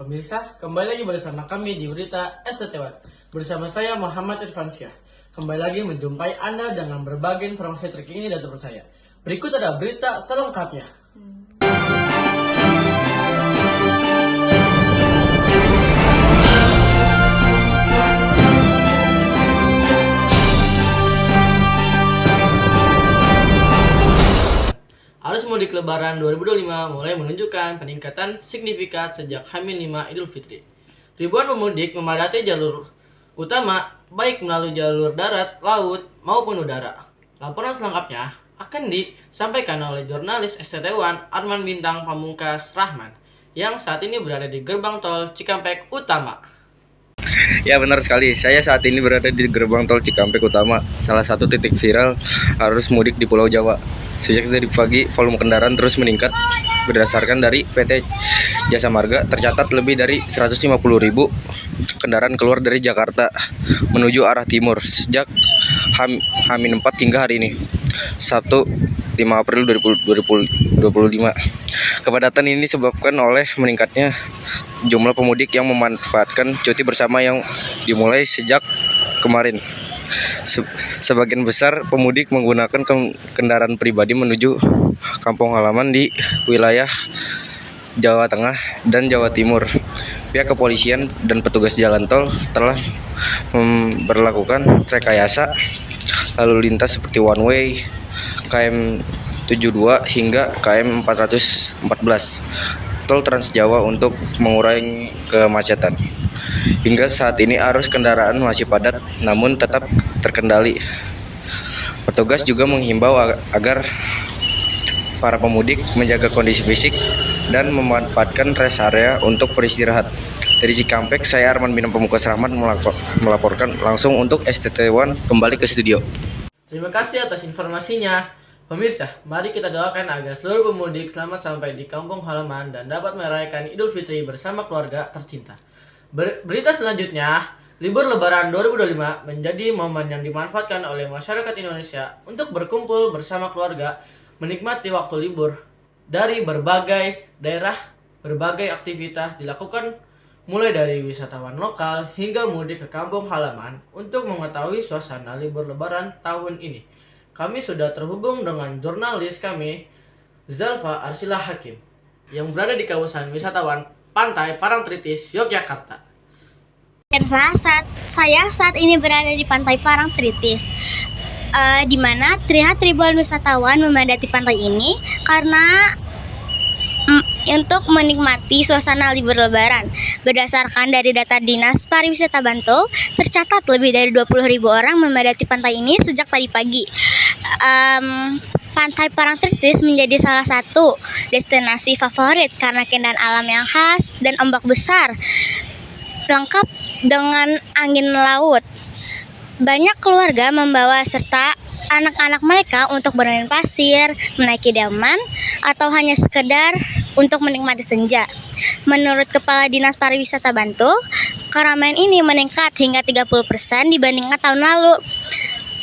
Pemirsa, kembali lagi bersama kami di Berita STT1. Bersama saya Muhammad Irfansyah. Kembali lagi menjumpai Anda dengan berbagai informasi terkini dan terpercaya. Berikut ada berita selengkapnya. Arus mudik Lebaran 2025 mulai menunjukkan peningkatan signifikan sejak H-5 Idul Fitri. Ribuan pemudik memadati jalur utama baik melalui jalur darat, laut, maupun udara. Laporan selengkapnya akan disampaikan oleh jurnalis STT1 Arman Bintang Pamungkas Rahman yang saat ini berada di gerbang tol Cikampek Utama. Ya, benar sekali, saya saat ini berada di gerbang tol Cikampek Utama, salah satu titik viral arus mudik di Pulau Jawa. Sejak dari pagi, volume kendaraan terus meningkat. Berdasarkan dari PT Jasa Marga, tercatat lebih dari 150.000 kendaraan keluar dari Jakarta menuju arah timur sejak H-4 hingga hari ini, Sabtu 5 April 2025. Kepadatan ini disebabkan oleh meningkatnya jumlah pemudik yang memanfaatkan cuti bersama yang dimulai sejak kemarin. Sebagian besar pemudik menggunakan kendaraan pribadi menuju kampung halaman di wilayah Jawa Tengah dan Jawa Timur. Pihak kepolisian dan petugas jalan tol telah memberlakukan rekayasa lalu lintas seperti one way, KM 72 hingga KM 414 tol Trans Jawa untuk mengurangi kemacetan. Hingga saat ini arus kendaraan masih padat namun tetap terkendali. Petugas juga menghimbau agar para pemudik menjaga kondisi fisik dan memanfaatkan rest area untuk beristirahat. Dari Cikampek, saya Arman Bintang Pamungkas Rahman melaporkan langsung untuk STT1 kembali ke studio. Terima kasih atas informasinya. Pemirsa, mari kita doakan agar seluruh pemudik selamat sampai di kampung halaman dan dapat merayakan Idul Fitri bersama keluarga tercinta. Berita selanjutnya, libur Lebaran 2025 menjadi momen yang dimanfaatkan oleh masyarakat Indonesia untuk berkumpul bersama keluarga, menikmati waktu libur. Dari berbagai daerah, berbagai aktivitas dilakukan mulai dari wisatawan lokal hingga mudik ke kampung halaman untuk mengetahui suasana libur Lebaran tahun ini. Kami sudah terhubung dengan jurnalis kami, Zalfa Arsila Hakim, yang berada di kawasan wisatawan Pantai Parangtritis, Yogyakarta. Saya saat ini berada di Pantai Parangtritis, di mana terlihat ribuan wisatawan memadati pantai ini karena untuk menikmati suasana libur Lebaran. Berdasarkan dari data Dinas Pariwisata Bantul, tercatat lebih dari 20.000 orang memadati pantai ini sejak tadi pagi. Pantai Parangtritis menjadi salah satu destinasi favorit karena keindahan alam yang khas dan ombak besar, lengkap dengan angin laut. Banyak keluarga membawa serta anak-anak mereka untuk bermain pasir, menaiki delman, atau hanya sekedar untuk menikmati senja. Menurut Kepala Dinas Pariwisata Bantul, keramaian ini meningkat hingga 30% dibandingkan tahun lalu.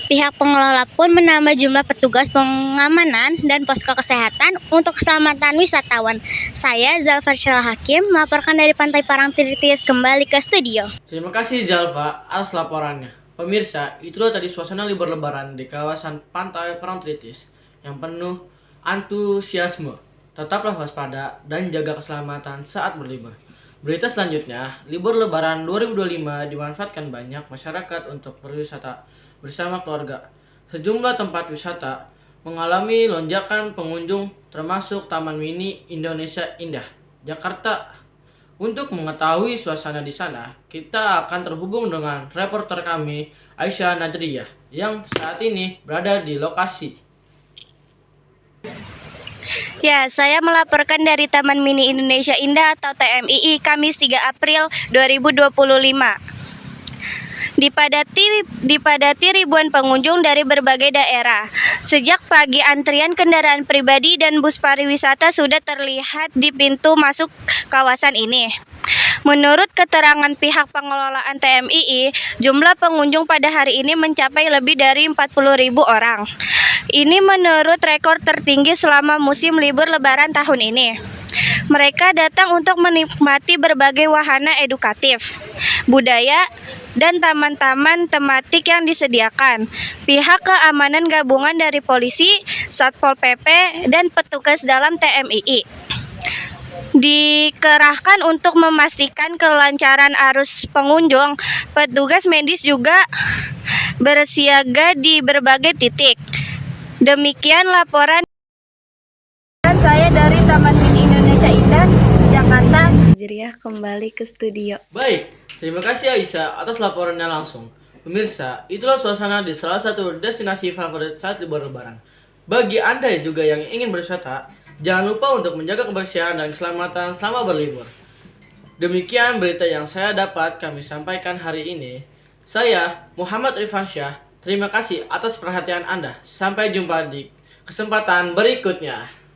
Pihak pengelola pun menambah jumlah petugas pengamanan dan posko kesehatan untuk keselamatan wisatawan. Saya Zalfa Arsila Hakim melaporkan dari Pantai Parangtritis kembali ke studio. Terima kasih Zalfa atas laporannya. Pemirsa, itulah tadi suasana libur Lebaran di kawasan Pantai Parangtritis yang penuh antusiasme. Tetaplah waspada dan jaga keselamatan saat berlibur. Berita selanjutnya, libur Lebaran 2025 dimanfaatkan banyak masyarakat untuk berwisata bersama keluarga. Sejumlah tempat wisata mengalami lonjakan pengunjung termasuk Taman Mini Indonesia Indah, Jakarta. Untuk mengetahui suasana di sana, kita akan terhubung dengan reporter kami, Aisyah Nadriyah, yang saat ini berada di lokasi. Ya, saya melaporkan dari Taman Mini Indonesia Indah atau TMII Kamis 3 April 2025. Dipadati ribuan pengunjung dari berbagai daerah. Sejak pagi antrian kendaraan pribadi dan bus pariwisata sudah terlihat di pintu masuk kawasan ini. Menurut keterangan pihak pengelolaan TMII, jumlah pengunjung pada hari ini mencapai lebih dari 40.000 orang. Ini menurut rekor tertinggi selama musim libur Lebaran tahun ini. Mereka datang untuk menikmati berbagai wahana edukatif, budaya, dan taman-taman tematik yang disediakan. Pihak keamanan gabungan dari polisi, Satpol PP, dan petugas dalam TMII dikerahkan untuk memastikan kelancaran arus pengunjung. Petugas medis juga bersiaga di berbagai titik. Demikian laporan saya dari Taman Mini Indonesia Indah, Jakarta. Jeriah kembali ke studio. Baik, terima kasih Aisyah atas laporannya langsung. Pemirsa, itulah suasana di salah satu destinasi favorit saat libur Lebaran. Bagi Anda juga yang ingin berwisata, jangan lupa untuk menjaga kebersihan dan keselamatan selama berlibur. Demikian berita yang saya dapat kami sampaikan hari ini. Saya, Muhammad Irfansyah, terima kasih atas perhatian Anda. Sampai jumpa di kesempatan berikutnya.